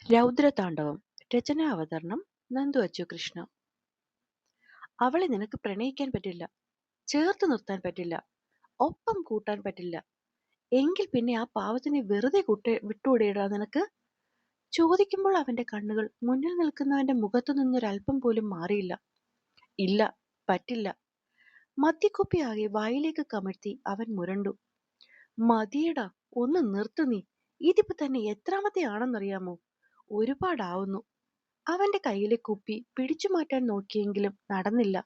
രൗദ്രതാണ്ഡവം. രചനാ അവതരണം നന്ദു അച്ചുകൃഷ്ണ. അവളെ നിനക്ക് പ്രണയിക്കാൻ പറ്റില്ല, ചേർത്ത് നിർത്താൻ പറ്റില്ല, ഒപ്പം കൂട്ടാൻ പറ്റില്ല. എങ്കിൽ പിന്നെ ആ പാവത്തിനെ വെറുതെ വിട്ടുകൂടെയിടാ നിനക്ക്? ചോദിക്കുമ്പോൾ അവന്റെ കണ്ണുകൾ മുന്നിൽ നിൽക്കുന്നവന്റെ മുഖത്തു നിന്നൊരൽപ്പം പോലും മാറിയില്ല. ഇല്ല, പറ്റില്ല. മദ്യക്കുപ്പിയാകെ വായിലേക്ക് കമഴ്ത്തി അവൻ മുരണ്ടു. മതിയടാ, ഒന്ന് നിർത്തു നീ. ഇതിപ്പോ തന്നെ എത്രാമത്തെ ആണെന്നറിയാമോ? ഒരുപാടാവുന്നു. അവന്റെ കയ്യിലെ കുപ്പി പിടിച്ചു മാറ്റാൻ നോക്കിയെങ്കിലും നടന്നില്ല.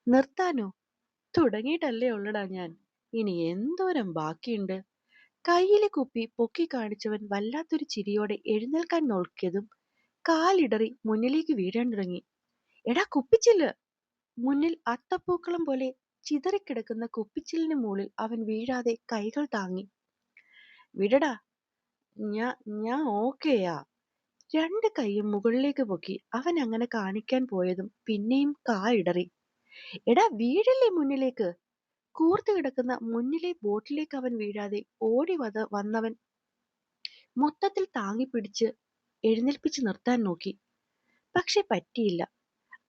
നിർത്താനോ? തുടങ്ങിയിട്ടല്ലേ ഉള്ളടാ ഞാൻ. ഇനി എന്തോരം ബാക്കിയുണ്ട്? കയ്യിലെ കുപ്പി പൊക്കി കാണിച്ചവൻ വല്ലാത്തൊരു ചിരിയോടെ എഴുന്നേൽക്കാൻ നോക്കിയതും കാലിടറി മുന്നിലേക്ക് വീഴാൻ തുടങ്ങി. എടാ കുപ്പിച്ചില്ല്! മുന്നിൽ അത്തപ്പൂക്കളം പോലെ ചിതറിക്കിടക്കുന്ന കുപ്പിച്ചില്ലിന് മുകളിൽ അവൻ വീഴാതെ കൈകൾ താങ്ങി. വിടടാ, ഞാ ഞാൻ ഓക്കെയാ. രണ്ട് കൈയും മുകളിലേക്ക് പൊക്കി അവൻ അങ്ങനെ കാണിക്കാൻ പോയതും പിന്നെയും കാലിടറി. എടാ വീഴല്ലേ മുന്നിലേക്ക്! കൂർത്ത് കിടക്കുന്ന മുന്നിലെ ബോട്ടിലേക്ക് അവൻ വീഴാതെ ഓടി വന്നവൻ മൊത്തത്തിൽ താങ്ങിപ്പിടിച്ച് എഴുന്നേൽപ്പിച്ച് നിർത്താൻ നോക്കി. പക്ഷെ പറ്റിയില്ല.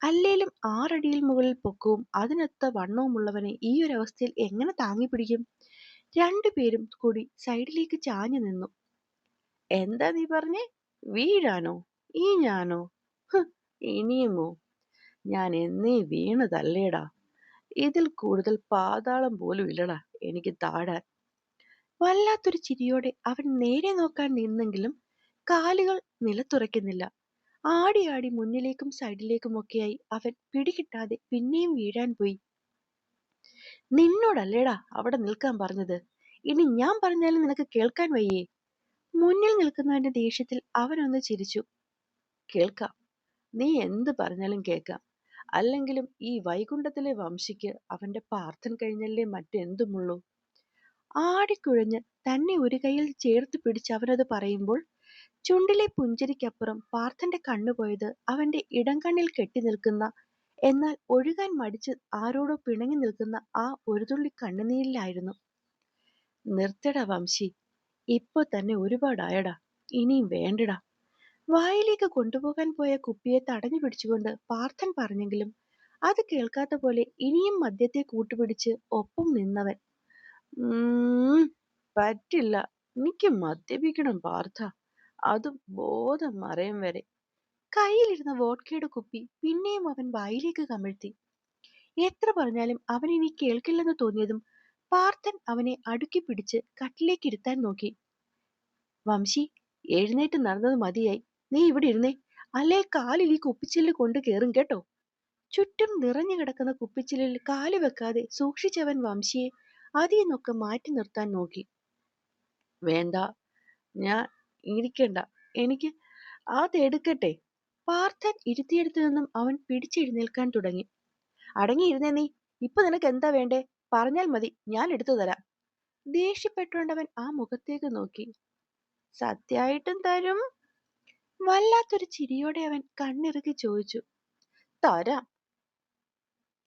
അല്ലേലും 6 അടിയിൽ മുകളിൽ പൊക്കവും അതിനൊത്ത വണ്ണവുമുള്ളവനെ ഈ ഒരു അവസ്ഥയിൽ എങ്ങനെ താങ്ങിപ്പിടിക്കും? രണ്ടുപേരും കൂടി സൈഡിലേക്ക് ചാഞ്ഞു നിന്നു. എന്താ നീ പറഞ്ഞേ? വീഴാനോ? ഈ ഞാനോ? ഇനിയുമോ? ഞാൻ എന്നേ വീണതല്ലേടാ. ഇതിൽ കൂടുതൽ പാതാളം പോലും ഇല്ലടാ എനിക്ക് താഴാൻ. വല്ലാത്തൊരു ചിരിയോടെ അവൻ നേരെ നോക്കാൻ നിന്നെങ്കിലും കാലുകൾ നിലത്തുറയ്ക്കുന്നില്ല. ആടി ആടി മുന്നിലേക്കും സൈഡിലേക്കുമൊക്കെയായി അവൻ പിടികിട്ടാതെ പിന്നെയും വീഴാൻ പോയി. നിന്നോടല്ലേടാ അവിടെ നിൽക്കാൻ പറഞ്ഞത്. ഇനി ഞാൻ പറഞ്ഞാലും നിനക്ക് കേൾക്കാൻ വയ്യേ? മുന്നിൽ നിൽക്കുന്നവന്റെ ദേഷ്യത്തിൽ അവനൊന്ന് ചിരിച്ചു. കേൾക്കാം, നീ എന്ത് പറഞ്ഞാലും കേൾക്കാം. അല്ലെങ്കിലും ഈ വൈകുണ്ഠത്തിലെ വംശിക്ക് അവന്റെ പാർത്ഥൻ കഴിഞ്ഞല്ലേ മറ്റെന്തുമുള്ളൂ. ആടിക്കുഴഞ്ഞ് തന്നെ ഒരു കൈയിൽ ചേർത്ത് പിടിച്ച് അവനത് പറയുമ്പോൾ ചുണ്ടിലെ പുഞ്ചിരിക്കപ്പുറം പാർത്ഥന്റെ കണ്ണുപോയത് അവന്റെ ഇടംകണ്ണിൽ കെട്ടി നിൽക്കുന്ന, എന്നാൽ ഒഴുകാൻ മടിച്ച് ആരോടോ പിണങ്ങി നിൽക്കുന്ന ആ ഒരു തുള്ളി കണ്ണുനീരിലായിരുന്നു. നിർത്തടാ വംശി, ഇപ്പൊ തന്നെ ഒരുപാടായടാ. ഇനിയും വേണ്ടടാ. വായിലേക്ക് കൊണ്ടുപോകാൻ പോയ കുപ്പിയെ തടഞ്ഞു പിടിച്ചുകൊണ്ട് പാർത്ഥൻ പറഞ്ഞെങ്കിലും അത് കേൾക്കാത്ത പോലെ ഇനിയും മദ്യത്തെ കൂട്ടുപിടിച്ച് ഒപ്പം നിന്നവൻ. പറ്റില്ല, എനിക്ക് മദ്യപിക്കണം പാർത്ഥ, അതും ബോധം മറയും വരെ. കയ്യിലിരുന്ന വോഡ്കയുടെ കുപ്പി പിന്നെയും അവൻ വായിലേക്ക് കമഴ്ത്തി. എത്ര പറഞ്ഞാലും അവൻ ഇനി കേൾക്കില്ലെന്ന് തോന്നിയതും പാർത്ഥൻ അവനെ അടുക്കി പിടിച്ച് കട്ടിലേക്ക് ഇരുത്താൻ നോക്കി. വംശി, എഴുന്നേറ്റ് നടന്നത് മതിയായി. നീ ഇവിടെ ഇരുന്നേ, അല്ലേ കാലിൽ ഈ കുപ്പിച്ചില്ല് കൊണ്ട് കേറും കേട്ടോ. ചുറ്റും നിറഞ്ഞു കിടക്കുന്ന കുപ്പിച്ചില്ലിൽ കാല് വെക്കാതെ സൂക്ഷിച്ചവൻ വംശിയെ അതിന്നൊക്കെ മാറ്റി നിർത്താൻ നോക്കി. വേണ്ട, ഞാൻ ഇരിക്കണ്ട, എനിക്ക് അതെടുക്കട്ടെ. പാർത്ഥൻ ഇരുത്തിയെടുത്തു നിന്നും അവൻ പിടിച്ചെഴുന്നേൽക്കാൻ തുടങ്ങി. അടങ്ങിയിരുന്നേ നീ. ഇപ്പൊ നിനക്ക് എന്താ വേണ്ടേ? പറഞ്ഞാൽ മതി, ഞാൻ എടുത്തു തരാം. ദേഷ്യപ്പെട്ടുകൊണ്ടവൻ ആ മുഖത്തേക്ക് നോക്കി. സത്യായിട്ടും തരും? വല്ലാത്തൊരു ചിരിയോടെ അവൻ കണ്ണിറുക്കി ചോദിച്ചു. തരാം.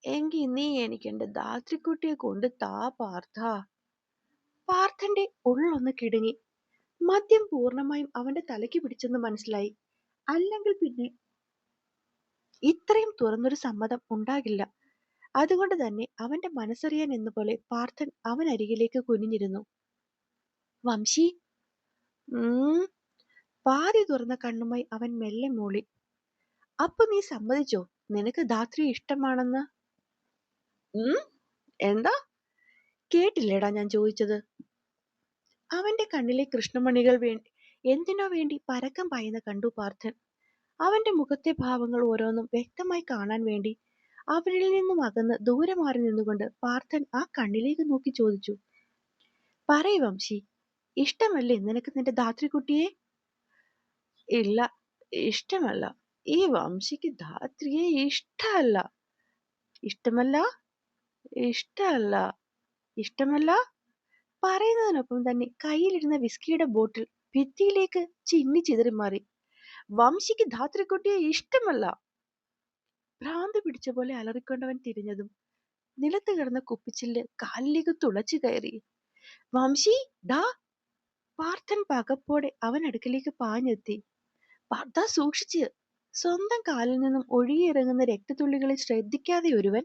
എങ്കി നീ എനിക്ക് എന്റെ ധാത്രിക്കുട്ടിയെ കൊണ്ട് താ പാർത്ഥ. പാർത്ഥന്റെ ഉള്ളൊന്ന് കിടുങ്ങി. മദ്യം പൂർണ്ണമായും അവന്റെ തലയ്ക്ക് പിടിച്ചെന്ന് മനസ്സിലായി. അല്ലെങ്കിൽ പിന്നെ ഇത്രയും തുറന്നൊരു സമ്മതം ഉണ്ടാകില്ല. അതുകൊണ്ട് തന്നെ അവന്റെ മനസ്സറിയാൻ എന്നപോലെ പാർത്ഥൻ അവനരികിലേക്ക് കുനിഞ്ഞിരുന്നു. വംശി. പാതി തുറന്ന കണ്ണുമായി അവൻ മെല്ലെ മൂളി. അപ്പൊ നീ സമ്മതിച്ചോ നിനക്ക് ധാത്രിയെ ഇഷ്ടമാണെന്ന്? എന്താ? കേട്ടില്ലേടാ ഞാൻ ചോദിച്ചത്? അവന്റെ കണ്ണിലെ കൃഷ്ണമണികൾ എന്തിനോ വേണ്ടി പരക്കം പായുന്ന കണ്ടു പാർത്ഥൻ. അവന്റെ മുഖത്തെ ഭാവങ്ങൾ ഓരോന്നും വ്യക്തമായി കാണാൻ വേണ്ടി അവരിൽ നിന്നും അകന്ന് ദൂരെ മാറി നിന്നുകൊണ്ട് പാർത്ഥൻ ആ കണ്ണിലേക്ക് നോക്കി ചോദിച്ചു. പറയ് വംശി, ഇഷ്ടമല്ലേ നിനക്ക് നിന്റെ ധാത്രിക്കുട്ടിയെ? ഇല്ല, ഇഷ്ടമല്ല. ഈ വംശിക്ക് ധാത്രിയെ ഇഷ്ടമല്ല. ഇഷ്ടമല്ല? ഇഷ്ടമല്ല. ഇഷ്ടമല്ല? പറയുന്നതിനൊപ്പം തന്നെ കയ്യിലിരുന്ന വിസ്കിയുടെ ബോട്ടിൽ ഭിത്തിയിലേക്ക് ചിന്നി ചിതറി മാറി. വംശിക്ക് ധാത്രിക്കുട്ടിയെ ഇഷ്ടമല്ല. ഭ്രാന്ത് പിടിച്ച പോലെ അലറിക്കൊണ്ടവൻ തിരിഞ്ഞതും നിലത്ത് കിടന്ന കുപ്പിച്ചില്ല് കാലിലേക്ക് തുളച്ചു കയറി. വംശി, ഡാ! പാർത്ഥൻ പകപ്പോടെ അവൻ അടുക്കലേക്ക് പാഞ്ഞെത്തി. "ദാ സൂക്ഷിച്ച്!" സ്വന്തം കാലിൽ നിന്നും ഒഴുകിയിറങ്ങുന്ന രക്തത്തുള്ളികളെ ശ്രദ്ധിക്കാതെ ഒരുവൻ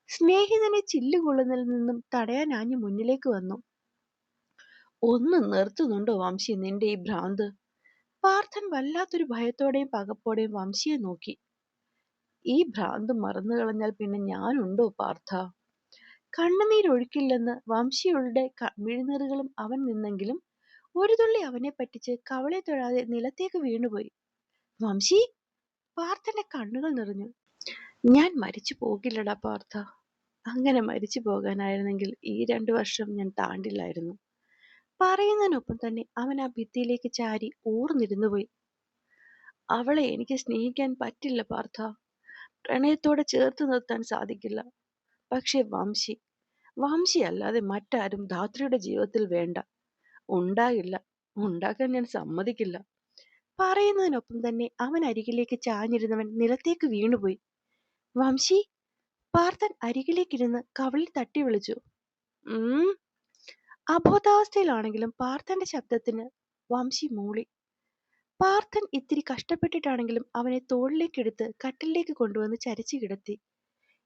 സ്നേഹിതനെ ചില്ലുകൊള്ളുന്നതിൽ നിന്നും തടയാനാഞ്ഞു മുന്നിലേക്ക് വന്നു. "ഒന്ന് നിർത്തുന്നുണ്ടോ വംശി നിന്റെ ഈ ഭ്രാന്ത്?" പാർത്ഥൻ വല്ലാത്തൊരു ഭയത്തോടെയും പകപ്പോടെയും വംശിയെ നോക്കി. "ഈ ഭ്രാന്ത് മറന്നു കളഞ്ഞാൽ പിന്നെ ഞാനുണ്ടോ പാർത്ഥ?" കണ്ണുനീരൊഴുക്കില്ലെന്ന് വംശിയുടെ മിഴിനീറുകളും അവൻ നിന്നെങ്കിലും ഒരു തുള്ളി അവനെ പറ്റിച്ച് കവളെ തൊഴാതെ നിലത്തേക്ക് വീണുപോയി. "വംശി!" പാർത്ഥന്റെ കണ്ണുകൾ നിറഞ്ഞു. "ഞാൻ മരിച്ചു പോകില്ലടാ പാർത്ഥ. അങ്ങനെ മരിച്ചു പോകാനായിരുന്നെങ്കിൽ ഈ 2 വർഷം ഞാൻ താണ്ടില്ലായിരുന്നു." പറയുന്നതിനൊപ്പം തന്നെ അവൻ ആ ഭിത്തിയിലേക്ക് ചാരി ഊർന്നിരുന്നുപോയി. "അവളെ എനിക്ക് സ്നേഹിക്കാൻ പറ്റില്ല പാർത്ഥ. പ്രണയത്തോടെ ചേർത്ത് നിർത്താൻ സാധിക്കില്ല. പക്ഷേ വംശി അല്ലാതെ മറ്റാരും ധാത്രിയുടെ ജീവിതത്തിൽ വേണ്ട. ഉണ്ടാകില്ല. ഉണ്ടാക്കാൻ ഞാൻ സമ്മതിക്കില്ല." പറയുന്നതിനൊപ്പം തന്നെ അവൻ അരികിലേക്ക് ചാഞ്ഞിരുന്നവൻ നിലത്തേക്ക് വീണുപോയി. "വംശി!" പാർത്ഥൻ അരികിലേക്കിരുന്ന് കവിളിൽ തട്ടി വിളിച്ചു. "ഉം." അബോധാവസ്ഥയിലാണെങ്കിലും പാർത്ഥന്റെ ശബ്ദത്തിന് വംശി മൂളി. പാർത്ഥൻ ഇത്തിരി കഷ്ടപ്പെട്ടിട്ടാണെങ്കിലും അവനെ തോളിലേക്കെടുത്ത് കട്ടിലിലേക്ക് കൊണ്ടുവന്ന് ചരിച്ചു കിടത്തി.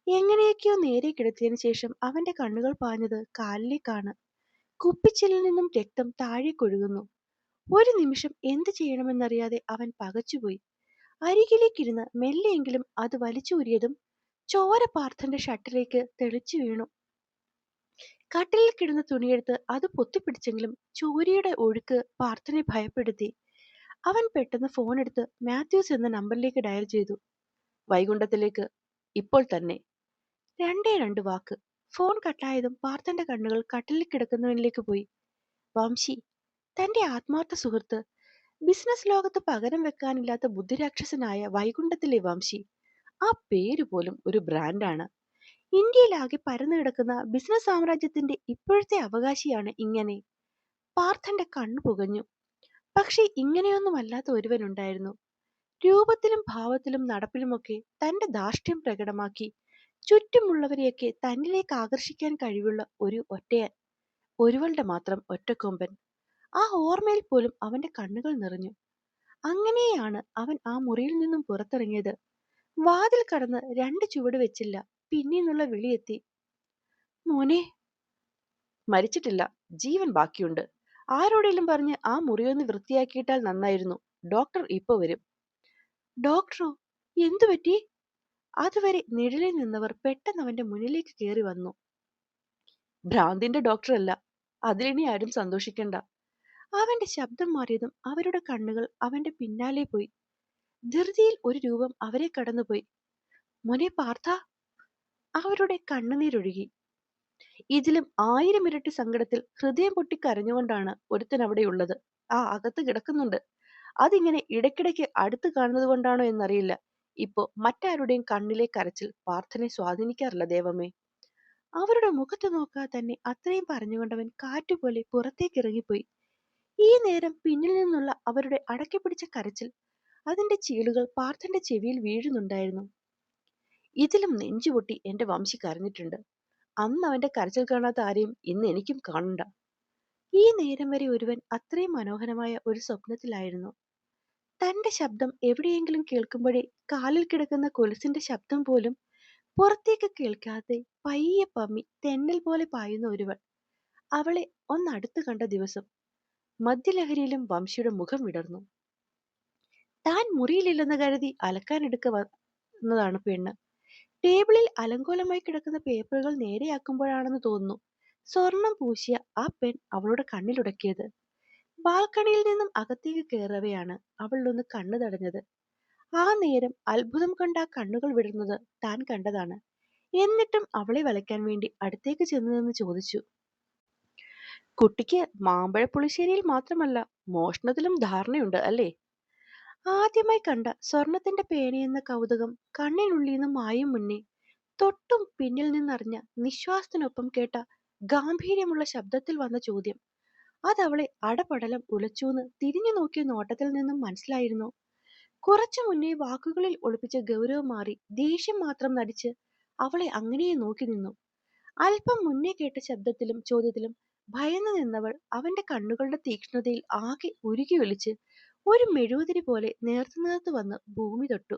എങ്ങനെയൊക്കെയോ നേരെ കിടത്തിയതിനു ശേഷം അവന്റെ കണ്ണുകൾ പാഞ്ഞത് കാലിലേക്കാണ്. കുപ്പിച്ചില്ലിൽ നിന്നും രക്തം താഴേക്കൊഴുകുന്നു. ഒരു നിമിഷം എന്ത് ചെയ്യണമെന്നറിയാതെ അവൻ പകച്ചുപോയി. അരികിലേക്കിരുന്ന് മെല്ലെയെങ്കിലും അത് വലിച്ചൂരിയതും ചോര പാർത്ഥന്റെ ഷർട്ടിലേക്ക് തെളിച്ചു വീണു. കട്ടിലിൽ കിടന്ന തുണിയെടുത്ത് അത് പൊത്തിപ്പിടിച്ചെങ്കിലും ചോരയുടെ ഒഴുക്ക് പാർത്ഥനെ ഭയപ്പെടുത്തി. അവൻ പെട്ടെന്ന് ഫോൺ എടുത്ത് മാത്യൂസ് എന്ന നമ്പറിലേക്ക് ഡയൽ ചെയ്തു. "വൈകുണ്ഠത്തിലേക്ക്. ഇപ്പോൾ തന്നെ." രണ്ടേ രണ്ട് വാക്ക്. ഫോൺ കട്ടായതും പാർത്ഥന്റെ കണ്ണുകൾ കട്ടിലിൽ കിടക്കുന്നവനിലേക്ക് പോയി. വംശി, തന്റെ ആത്മാർത്ഥ സുഹൃത്ത്, ബിസിനസ് ലോകത്ത് പകരം വെക്കാനില്ലാത്ത ബുദ്ധിരാക്ഷസനായ വൈകുണ്ഠത്തിലെ വംശി. ആ പേര് പോലും ഒരു ബ്രാൻഡാണ്. ഇന്ത്യയിലാകെ പരന്നു കിടക്കുന്ന ബിസിനസ് സാമ്രാജ്യത്തിന്റെ ഇപ്പോഴത്തെ അവകാശിയാണ് ഇങ്ങനെ. പാർത്ഥന്റെ കണ്ണു പുകഞ്ഞു. പക്ഷെ ഇങ്ങനെയൊന്നുമല്ലാത്ത ഒരുവനുണ്ടായിരുന്നു. രൂപത്തിലും ഭാവത്തിലും നടപ്പിലുമൊക്കെ തന്റെ ധാർഷ്ട്യം പ്രകടമാക്കി ചുറ്റുമുള്ളവരെയൊക്കെ തന്നിലേക്ക് ആകർഷിക്കാൻ കഴിവുള്ള ഒരു ഒറ്റയാൻ, ഒരുവളുടെ മാത്രം ഒറ്റക്കൊമ്പൻ. ആ ഓർമ്മയിൽ പോലും അവന്റെ കണ്ണുകൾ നിറഞ്ഞു. അങ്ങനെയാണ് അവൻ ആ മുറിയിൽ നിന്നും പുറത്തിറങ്ങിയത്. വാതിൽ കടന്ന് 2 ചുവട് വെച്ചില്ല, പിന്നീന്നുള്ള വിളിയെത്തി. "മോനെ!" "മരിച്ചിട്ടില്ല, ജീവൻ ബാക്കിയുണ്ട്. ആരോടെങ്കിലും പറഞ്ഞ് ആ മുറിയൊന്ന് വൃത്തിയാക്കിയിട്ടാൽ നന്നായിരുന്നു. ഡോക്ടർ ഇപ്പൊ വരും." "ഡോക്ടറോ? എന്തുപറ്റി?" അതുവരെ നിഴലിൽ നിന്നവർ പെട്ടെന്ന് അവന്റെ മുന്നിലേക്ക് കയറി വന്നു. "ഭ്രാന്തിന്റെ ഡോക്ടറല്ല. അതിലിനി ആരും സന്തോഷിക്കണ്ട." അവന്റെ ശബ്ദം മാറിയതും അവരുടെ കണ്ണുകൾ അവന്റെ പിന്നാലെ പോയി. ധൃതിയിൽ ഒരു രൂപം അവരെ കടന്നുപോയി. "മോനെ പാർത്ഥ!" അവരുടെ കണ്ണുനീരൊഴുകി. ഇതിലും 1000 ഇരട്ടി സങ്കടത്തിൽ ഹൃദയം പൊട്ടി കരഞ്ഞുകൊണ്ടാണ് ഒരുത്തൻ അവിടെയുള്ളത്. അകത്ത് കിടക്കുന്നുണ്ട്. അതിങ്ങനെ ഇടയ്ക്കിടയ്ക്ക് അടുത്ത് കാണുന്നത് കൊണ്ടാണോ എന്നറിയില്ല, ഇപ്പോ മറ്റാരുടെയും കണ്ണിലെ കരച്ചിൽ പാർത്ഥനെ സ്വാധീനിക്കാറില്ല ദേവമേ. അവരുടെ മുഖത്ത് നോക്കാതെ തന്നെ അത്രയും പറഞ്ഞുകൊണ്ടവൻ കാറ്റുപോലെ പുറത്തേക്ക് ഇറങ്ങിപ്പോയി. ഈ നേരം പിന്നിൽ നിന്നുള്ള അവരുടെ അടക്കിപ്പിടിച്ച കരച്ചിൽ, അതിന്റെ ചീളുകൾ പാർത്ഥന്റെ ചെവിയിൽ വീഴുന്നുണ്ടായിരുന്നു. ഇതിലും നെഞ്ചുപൊട്ടി എന്റെ വംശി കരഞ്ഞിട്ടുണ്ട്. അന്ന് അവന്റെ കരച്ചിൽ കാണാത്ത ആരെയും ഇന്ന് എനിക്കും കാണണ്ട. ഈ നേരം വരെ ഒരുവൻ അത്രയും മനോഹരമായ ഒരു സ്വപ്നത്തിലായിരുന്നു. തന്റെ ശബ്ദം എവിടെയെങ്കിലും കേൾക്കുമ്പോഴേ കാലിൽ കിടക്കുന്ന കൊലുസിന്റെ ശബ്ദം പോലും പുറത്തേക്ക് കേൾക്കാതെ പയ്യെ പമ്മി തെന്നൽ പോലെ പായുന്ന ഒരുവൾ. അവളെ ഒന്നടുത്ത് കണ്ട ദിവസം മദ്യലഹരിയിലും വംശിയുടെ മുഖം വിടർന്നു. താൻ മുറിയിലില്ലെന്ന് കരുതി അലക്കാനെടുക്ക വന്നതാണ് പെണ്ണ്. ടേബിളിൽ അലങ്കോലമായി കിടക്കുന്ന പേപ്പറുകൾ നേരെയാക്കുമ്പോഴാണെന്ന് തോന്നുന്നു സ്വർണം പൂശിയ ആ പെൺ അവളുടെ കണ്ണിലുടക്കിയത്. ബാൽക്കണിയിൽ നിന്നും അകത്തേക്ക് കയറവെയാണ് അവളിലൊന്ന് കണ്ണു തടഞ്ഞത്. ആ നേരം അത്ഭുതം കൊണ്ട് ആ കണ്ണുകൾ വിടർന്നത് താൻ കണ്ടതാണ്. എന്നിട്ടും അവളെ വലയ്ക്കാൻ വേണ്ടി അടുത്തേക്ക് ചെന്നു നിന്ന് ചോദിച്ചു, "കുട്ടിക്ക് മാമ്പഴ പുളിശ്ശേരിയിൽ മാത്രമല്ല മോഷണത്തിലും ധാരണയുണ്ട് അല്ലേ?" ആദ്യമായി കണ്ട സ്വർണത്തിന്റെ പേനയെന്ന കൗതുകം കണ്ണിനുള്ളിന്ന് മായും മുന്നേ തൊട്ടും പിന്നിൽ നിന്നറിഞ്ഞ നിശ്വാസത്തിനൊപ്പം കേട്ട ഗാംഭീര്യമുള്ള ശബ്ദത്തിൽ വന്ന ചോദ്യം അതവളെ അടപടലം ഉലച്ചൂന്ന് തിരിഞ്ഞു നോക്കിയ നോട്ടത്തിൽ നിന്നും മനസ്സിലായിരുന്നു. കുറച്ചു മുന്നേ വാക്കുകളിൽ ഒളിപ്പിച്ച ഗൗരവം മാറി ദേഷ്യം മാത്രം നടിച്ച് അവളെ അങ്ങനെ നോക്കി നിന്നു. അല്പം മുന്നേ കേട്ട ശബ്ദത്തിലും ചോദ്യത്തിലും ഭയന്നു നിന്നവൾ അവന്റെ കണ്ണുകളുടെ തീക്ഷ്ണതയിൽ ആകെ ഉരുകിയൊലിച്ച് ഒരു മെഴുകുതിരി പോലെ നേർത്തു നേർത്തു വന്ന് ഭൂമി തൊട്ടു.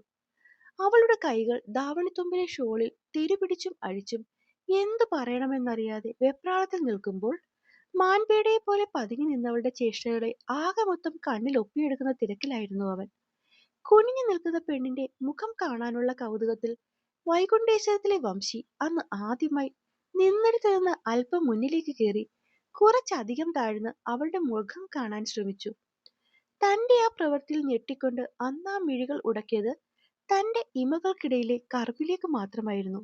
അവളുടെ കൈകൾ ധാവണിത്തുമ്പിലെ ഷോളിൽ തിരിപിടിച്ചും അഴിച്ചും എന്തു പറയണമെന്നറിയാതെ വെപ്രാളത്തിൽ നിൽക്കുമ്പോൾ മാൻപേടയെ പോലെ പതുങ്ങി നിന്നവളുടെ ചേഷ്ടകളെ ആകെ മൊത്തം കണ്ണിൽ ഒപ്പിയെടുക്കുന്ന തിരക്കിലായിരുന്നു അവൻ. കുനിഞ്ഞു നിൽക്കുന്ന പെണ്ണിന്റെ മുഖം കാണാനുള്ള കൗതുകത്തിൽ വൈകുണ്ഠേശ്വരത്തിലെ വംശി അന്ന് ആദ്യമായി നിന്നിടത്ത് നിന്ന് അല്പം മുന്നിലേക്ക് കയറി കുറച്ചധികം താഴ്ന്ന് അവളുടെ മുഖം കാണാൻ ശ്രമിച്ചു. തന്റെ ആ പ്രവൃത്തിയിൽ ഞെട്ടിക്കൊണ്ട് അന്ന് ആ മിഴികൾ ഉടക്കിയത് തന്റെ ഇമകൾക്കിടയിലെ കറുപ്പിലേക്ക് മാത്രമായിരുന്നു.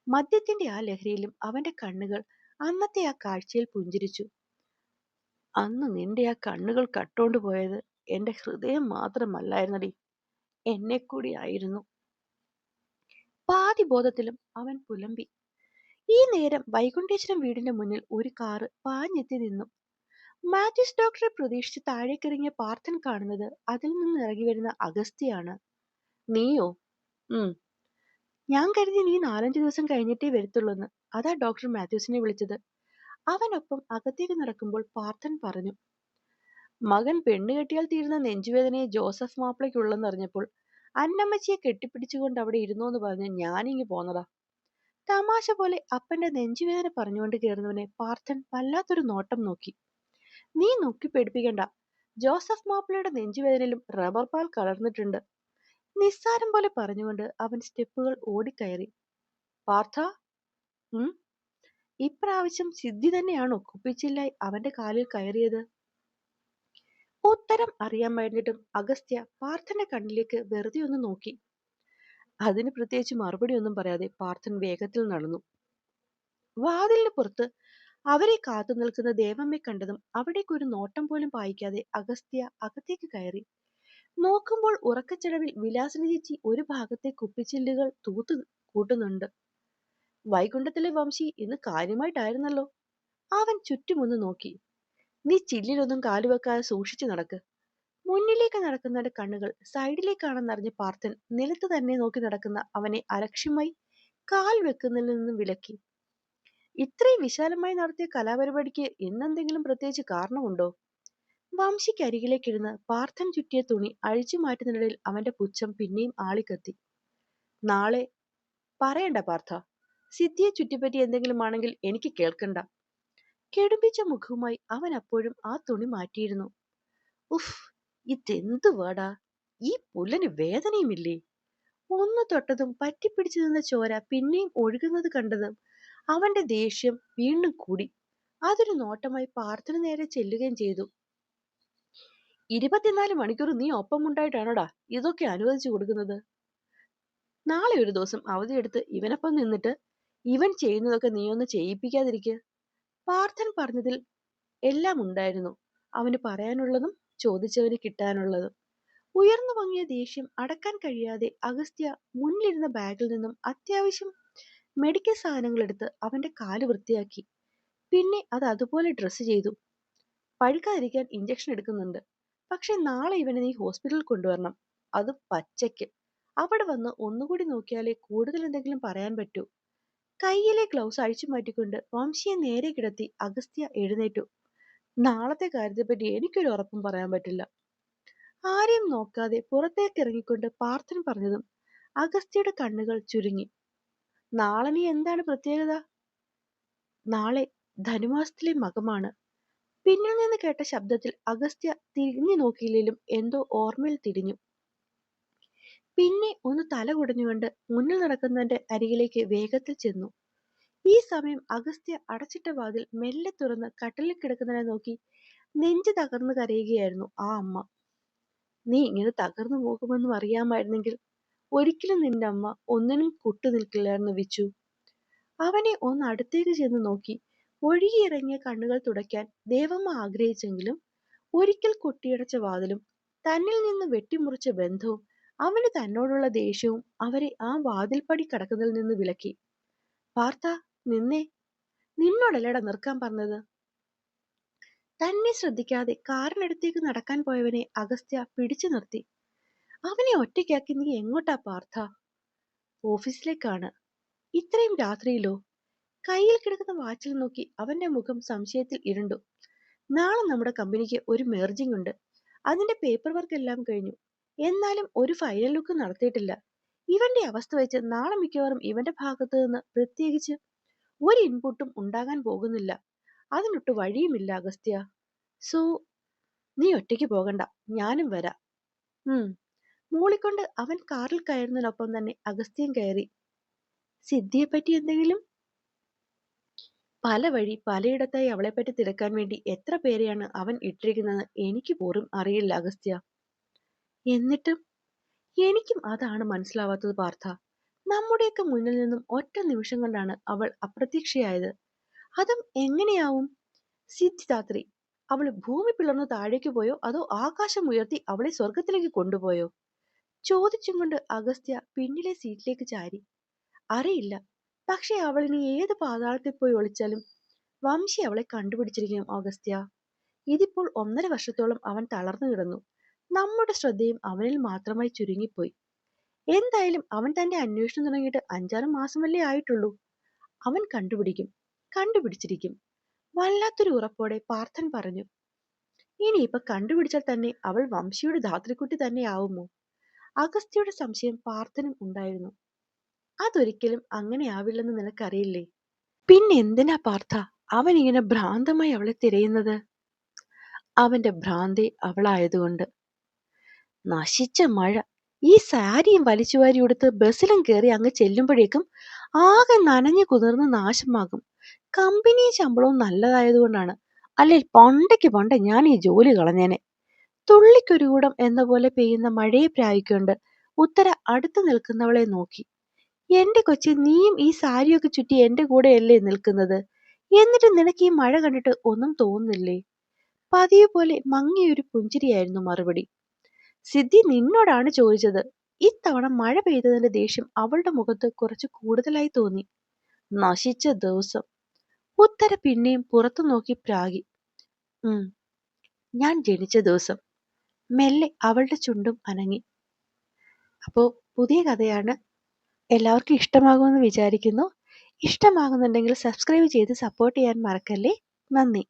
മദ്യത്തിന്റെ ആ ലഹരിയിലും അവന്റെ കണ്ണുകൾ അന്നത്തെ ആ കാഴ്ചയിൽ പുഞ്ചിരിച്ചു. അന്ന് നിന്റെ ആ കണ്ണുകൾ കട്ടോണ്ട് പോയത് എന്റെ ഹൃദയം മാത്രമല്ലായിരുന്നടി, എന്നെ കൂടി ആയിരുന്നു. പാതി ബോധത്തിലും അവൻ പുലമ്പി. ഈ നേരം വൈകുണ്ഠേശ്വരം വീടിന്റെ മുന്നിൽ ഒരു കാറ് പാഞ്ഞെത്തി നിന്നു. മാത്യൂസ് ഡോക്ടറെ പ്രതീക്ഷിച്ച് താഴേക്കിറങ്ങിയ പാർത്ഥൻ കാണുന്നത് അതിൽ നിന്ന് ഇറങ്ങി വരുന്ന അഗസ്ത്യയാണ്. നീയോ? ഞാൻ കരുതി നീ 4-5 ദിവസം കഴിഞ്ഞിട്ടേ വരത്തുള്ളൂന്ന്. അതാ ഡോക്ടർ മാത്യൂസിനെ വിളിച്ചത്. അവനൊപ്പം അകത്തേക്ക് നടക്കുമ്പോൾ പാർത്ഥൻ പറഞ്ഞു. മകൻ പെണ്ണ് കെട്ടിയാൽ തീരുന്ന നെഞ്ചുവേദനയെ ജോസഫ് മാപ്പിളയ്ക്കുള്ളെന്നറിഞ്ഞപ്പോൾ അന്നമ്മച്ചിയെ കെട്ടിപ്പിടിച്ചുകൊണ്ട് അവിടെ ഇരുന്നോന്ന് പറഞ്ഞ് ഞാനിങ്ങി പോന്നതാ. തമാശ പോലെ അപ്പന്റെ നെഞ്ചുവേദന പറഞ്ഞുകൊണ്ട് കയറുന്നവനെ പാർത്ഥൻ വല്ലാത്തൊരു നോട്ടം നോക്കി. നീ നോക്കി പേടിപ്പിക്കണ്ട. ജോസഫ് മാപ്പിളയുടെ നെഞ്ചുവേദനയിലും റബ്ബർ പാൽ കലർന്നിട്ടുണ്ട്. നിസ്സാരം പോലെ പറഞ്ഞുകൊണ്ട് അവൻ സ്റ്റെപ്പുകൾ ഓടിക്കയറി. പാർത്ഥ, ഇപ്രാവശ്യം സിദ്ധി തന്നെയാണോ കുപ്പിച്ചില്ലായി അവന്റെ കാലിൽ കയറിയത്? ഉത്തരം അറിയാൻ വേണ്ടിയിട്ടും അഗസ്ത്യ പാർത്ഥന്റെ കണ്ണിലേക്ക് വെറുതെ ഒന്ന് നോക്കി. അതിന് പ്രത്യേകിച്ച് മറുപടി ഒന്നും പറയാതെ പാർത്ഥൻ വേഗത്തിൽ നടന്നു. വാതിലിന് പുറത്ത് അവരെ കാത്തു നിൽക്കുന്ന ദേവമ്മയെ കണ്ടതും അവിടേക്കൊരു നോട്ടം പോലും പായിക്കാതെ അഗസ്ത്യ അകത്തേക്ക് കയറി. നോക്കുമ്പോൾ ഉറക്കച്ചടവിൽ വിലാസിനി ചേച്ചി ഒരു ഭാഗത്തെ കുപ്പിച്ചില്ലുകൾ തൂത്ത് കൂട്ടുന്നുണ്ട്. വൈകുണ്ഠത്തിലെ വംശി ഇന്ന് കാര്യമായിട്ടായിരുന്നല്ലോ. അവൻ ചുറ്റുമൊന്ന് നോക്കി. നീ ചില്ലിലൊന്നും കാലുവെക്കാതെ സൂക്ഷിച്ചു നടക്ക്. മുന്നിലേക്ക് നടക്കുന്നവന്റെ കണ്ണുകൾ സൈഡിലേക്കാണെന്നറിഞ്ഞ് പാർത്ഥൻ നിലത്ത് തന്നെ നോക്കി നടക്കുന്ന അവനെ അലക്ഷ്യമായി കാൽ വെക്കുന്നതിൽ നിന്നും വിലക്കി. ഇത്രയും വിശാലമായി നടത്തിയ കലാപരിപാടിക്ക് ഇന്നെന്തെങ്കിലും പ്രത്യേകിച്ച് കാരണമുണ്ടോ? വംശിക്കരികിലേക്കിരുന്ന് പാർത്ഥൻ ചുറ്റിയ തുണി അഴിച്ചു മാറ്റുന്നതിനിടയിൽ അവന്റെ പുച്ഛം പിന്നെയും ആളിക്കത്തി. നാളെ പറയണ്ട പാർത്ഥ. സിദ്ധിയെ ചുറ്റിപ്പറ്റി എന്തെങ്കിലും ആണെങ്കിൽ എനിക്ക് കേൾക്കണ്ട. കെടുമ്പിച്ച മുഖവുമായി അവൻ അപ്പോഴും ആ തുണി മാറ്റിയിരുന്നു. ഉഫ്, ഇതെന്തു വേടാ! ഈ പുല്ലന് വേദനയുമില്ലേ? ഒന്ന് തൊട്ടതും പറ്റിപ്പിടിച്ചു നിന്ന ചോര പിന്നെയും ഒഴുകുന്നത് കണ്ടതും അവന്റെ ദേഷ്യം വീണ്ടും കൂടി. അതൊരു നോട്ടമായി പാർത്ഥന് നേരെ ചെല്ലുകയും ചെയ്തു. 24 മണിക്കൂർ നീ ഒപ്പമുണ്ടായിട്ടാണോടാ ഇതൊക്കെ അനുവദിച്ചു കൊടുക്കുന്നത്? നാളെ ഒരു ദിവസം അവധിയെടുത്ത് ഇവനൊപ്പം നിന്നിട്ട് ഇവൻ ചെയ്യുന്നതൊക്കെ നീ ഒന്ന് ചെയ്യിപ്പിക്കാതിരിക്കുക. പാർത്ഥൻ പറഞ്ഞതിൽ എല്ലാം ഉണ്ടായിരുന്നു. അവന് പറയാനുള്ളതും ചോദിച്ചവന് കിട്ടാനുള്ളതും. ഉയർന്നു പൊങ്ങിയ ദേഷ്യം അടക്കാൻ കഴിയാതെ അഗസ്ത്യ മുന്നിലിരുന്ന ബാഗിൽ നിന്നും അത്യാവശ്യം മെഡിക്കൽ സാധനങ്ങൾ എടുത്ത് അവന്റെ കാല് വൃത്തിയാക്കി. പിന്നെ അത് അതുപോലെ ഡ്രസ്സ് ചെയ്തു. പഴുക്കാതിരിക്കാൻ ഇഞ്ചക്ഷൻ എടുക്കുന്നുണ്ട്. പക്ഷെ നാളെ ഇവനെ നീ ഹോസ്പിറ്റലിൽ കൊണ്ടുവരണം. അത് പച്ചയ്ക്ക്. അവിടെ വന്ന് ഒന്നുകൂടി നോക്കിയാലേ കൂടുതൽ എന്തെങ്കിലും പറയാൻ പറ്റൂ. കയ്യിലെ ഗ്ലൗസ് അഴിച്ചു മാറ്റിക്കൊണ്ട് വംശിയെ നേരെ കിടത്തി അഗസ്ത്യ എഴുന്നേറ്റു. നാളത്തെ കാര്യത്തെപ്പറ്റി എനിക്കൊരു ഉറപ്പും പറയാൻ പറ്റില്ല. ആരെയും നോക്കാതെ പുറത്തേക്ക് ഇറങ്ങിക്കൊണ്ട് പാർത്ഥൻ പറഞ്ഞതും അഗസ്ത്യയുടെ കണ്ണുകൾ ചുരുങ്ങി. നാളെ നീ എന്താണ് പ്രത്യേകത? നാളെ ധനുമാസത്തിലെ മകമാണ്. പിന്നിൽ നിന്ന് കേട്ട ശബ്ദത്തിൽ അഗസ്ത്യ തിരിഞ്ഞു നോക്കിയില്ലേലും എന്തോ ഓർമ്മയിൽ തിരിഞ്ഞു. പിന്നെ ഒന്ന് തല കുടഞ്ഞുകൊണ്ട് മുന്നിൽ നടക്കുന്നവന്റെ അരികിലേക്ക് വേഗത്തിൽ ചെന്നു. ഈ സമയം അഗസ്ത്യ അടച്ചിട്ട വാതിൽ മെല്ലെ തുറന്ന് കട്ടിലിൽ കിടക്കുന്നതിനെ നോക്കി നെഞ്ചു തകർന്നു കരയുകയായിരുന്നു ആ അമ്മ. നീ ഇങ്ങനെ തകർന്നു പോകുമെന്നും അറിയാമായിരുന്നെങ്കിൽ ഒരിക്കലും നിന്റെ അമ്മ ഒന്നിനും കൂട്ടു നിൽക്കില്ലായിരുന്നു വിച്ചു. അവനെ ഒന്ന് അടുത്തേക്ക് ചെന്ന് നോക്കി ഒഴുകിയിറങ്ങിയ കണ്ണുകൾ തുടയ്ക്കാൻ ദേവമ്മ ആഗ്രഹിച്ചെങ്കിലും ഒരിക്കൽ കൊട്ടിയടച്ച വാതിലും തന്നിൽ നിന്ന് വെട്ടിമുറിച്ച ബന്ധവും അവന് തന്നോടുള്ള ദേഷ്യവും അവരെ ആ വാതിൽപ്പടി കടക്കുന്നതിൽ നിന്ന് വിലക്കി. പാർത്ഥ, നിന്നേ. നിന്നോടല്ലേടാ നിർക്കാൻ പറഞ്ഞത്. തന്നെ ശ്രദ്ധിക്കാതെ കാറിനടുത്തേക്ക് നടക്കാൻ പോയവനെ അഗസ്ത്യ പിടിച്ചു നിർത്തി. അവനെ ഒറ്റയ്ക്കാക്കി നീ എങ്ങോട്ടാ പാർത്ഥ? ഓഫീസിലേക്കാണ്. ഇത്രയും രാത്രിയിലോ? കയ്യിൽ കിടക്കുന്ന വാച്ചിൽ നോക്കി അവന്റെ മുഖം സംശയത്തിൽ ഇരുണ്ടു. നാളെ നമ്മുടെ കമ്പനിക്ക് ഒരു മെർജിംഗ് ഉണ്ട്. അതിന്റെ പേപ്പർ വർക്ക് എല്ലാം കഴിഞ്ഞു. എന്നാലും ഒരു ഫൈനൽ ലുക്ക് നടത്തിയിട്ടില്ല. ഇവന്റെ അവസ്ഥ വെച്ച് നാളെ മിക്കവാറും ഇവന്റെ ഭാഗത്ത് നിന്ന് പ്രത്യേകിച്ച് ഒരു ഇൻപുട്ടും ഉണ്ടാകാൻ പോകുന്നില്ല. അതിനൊട്ട് വഴിയുമില്ല അഗസ്ത്യ. സോ നീ ഒറ്റയ്ക്ക് പോകണ്ട, ഞാനും വരാം. മൂളിക്കൊണ്ട് അവൻ കാറിൽ കയറുന്നതിനൊപ്പം തന്നെ അഗസ്ത്യൻ കയറി. സിദ്ധിയെപ്പറ്റി എന്തെങ്കിലും? പല വഴി പലയിടത്തായി അവളെപ്പറ്റി തിരക്കാൻ വേണ്ടി എത്ര പേരെയാണ് അവൻ ഇട്ടിരിക്കുന്നതെന്ന് എനിക്ക് പോലും അറിയില്ല അഗസ്ത്യ. എന്നിട്ടും എനിക്കും അതാണ് മനസ്സിലാവാത്തത് പാർത്ഥ. നമ്മുടെയൊക്കെ മുന്നിൽ നിന്നും ഒറ്റ നിമിഷം കൊണ്ടാണ് അവൾ അപ്രത്യക്ഷയായത്. അതും എങ്ങനെയാവും? സിദ്ധിദാത്രി അവൾ ഭൂമി പിളർന്നു താഴേക്ക് പോയോ അതോ ആകാശം ഉയർത്തി അവളെ സ്വർഗത്തിലേക്ക് കൊണ്ടുപോയോ? ചോദിച്ചും കൊണ്ട് അഗസ്ത്യ പിന്നിലെ സീറ്റിലേക്ക് ചാരി. അറിയില്ല. പക്ഷെ അവൾ ഇനി ഏത് പാതാളത്തിൽ പോയി ഒളിച്ചാലും വംശി അവളെ കണ്ടുപിടിച്ചിരിക്കും അഗസ്ത്യ. ഇതിപ്പോൾ 1.5 വർഷത്തോളം അവൻ തളർന്നു കിടന്നു. നമ്മുടെ ശ്രദ്ധയും അവനിൽ മാത്രമായി ചുരുങ്ങിപ്പോയി. എന്തായാലും അവൻ തന്റെ അന്വേഷണം തുടങ്ങിയിട്ട് 5-6 മാസമല്ലേ ആയിട്ടുള്ളൂ. അവൻ കണ്ടുപിടിച്ചിരിക്കും. വല്ലാത്തൊരു ഉറപ്പോടെ പാർത്ഥൻ പറഞ്ഞു. ഇനിയിപ്പൊ കണ്ടുപിടിച്ചാൽ തന്നെ അവൾ വംശിയുടെ ധാത്രിക്കുട്ടി തന്നെ ആവുമോ? അഗസ്ത്യയുടെ സംശയം പാർത്ഥനും ഉണ്ടായിരുന്നു. അതൊരിക്കലും അങ്ങനെ ആവില്ലെന്ന് നിനക്കറിയില്ലേ? പിന്നെന്തിനാ പാർത്ഥ അവൻ ഇങ്ങനെ ഭ്രാന്തമായി അവളെ തിരയുന്നത്? അവന്റെ ഭ്രാന്തി അവളായതുകൊണ്ട്. നശിച്ച മഴ! ഈ സാരിയും വലിച്ചുവാരി ഉടുത്ത് ബസ്സിലും കയറി അങ്ങ് ചെല്ലുമ്പോഴേക്കും ആകെ നനഞ്ഞു കുതിർന്ന് നാശമാകും. കമ്പനിയും ശമ്പളവും നല്ലതായതുകൊണ്ടാണ്. അല്ലെ പണ്ടേ ഞാൻ ഈ ജോലി കളഞ്ഞേനെ. തുള്ളിക്കൊരു കൂടം എന്ന പോലെ പെയ്യുന്ന മഴയെ പ്രായിക്കൊണ്ട് ഉത്തര അടുത്ത് നിൽക്കുന്നവളെ നോക്കി. എന്റെ കൊച്ചി, നീയും ഈ സാരിയൊക്കെ ചുറ്റി എന്റെ കൂടെയല്ലേ നിൽക്കുന്നത്? എന്നിട്ട് നിനക്ക് ഈ മഴ കണ്ടിട്ട് ഒന്നും തോന്നുന്നില്ലേ? പതിയെ പോലെ മങ്ങിയൊരു പുഞ്ചിരിയായിരുന്നു മറുപടി. സിദ്ധി നിന്നോടാണ് ചോദിച്ചത്. ഇത്തവണ മഴ പെയ്തതിന്റെ ദേഷ്യം അവളുടെ മുഖത്ത് കുറച്ച് കൂടുതലായി തോന്നി. നശിച്ച ദിവസം! ഉത്തര പിന്നെയും പുറത്തു നോക്കി പ്രാഗി. ഞാൻ ജനിച്ച ദിവസം. മെല്ലെ അവളുടെ ചുണ്ടും അനങ്ങി. അപ്പോ പുതിയ കഥയാണ്. എല്ലാവർക്കും ഇഷ്ടമാകുമെന്ന് വിചാരിക്കുന്നു. ഇഷ്ടമാകുന്നുണ്ടെങ്കിൽ സബ്സ്ക്രൈബ് ചെയ്ത് സപ്പോർട്ട് ചെയ്യാൻ മറക്കല്ലേ. നന്ദി.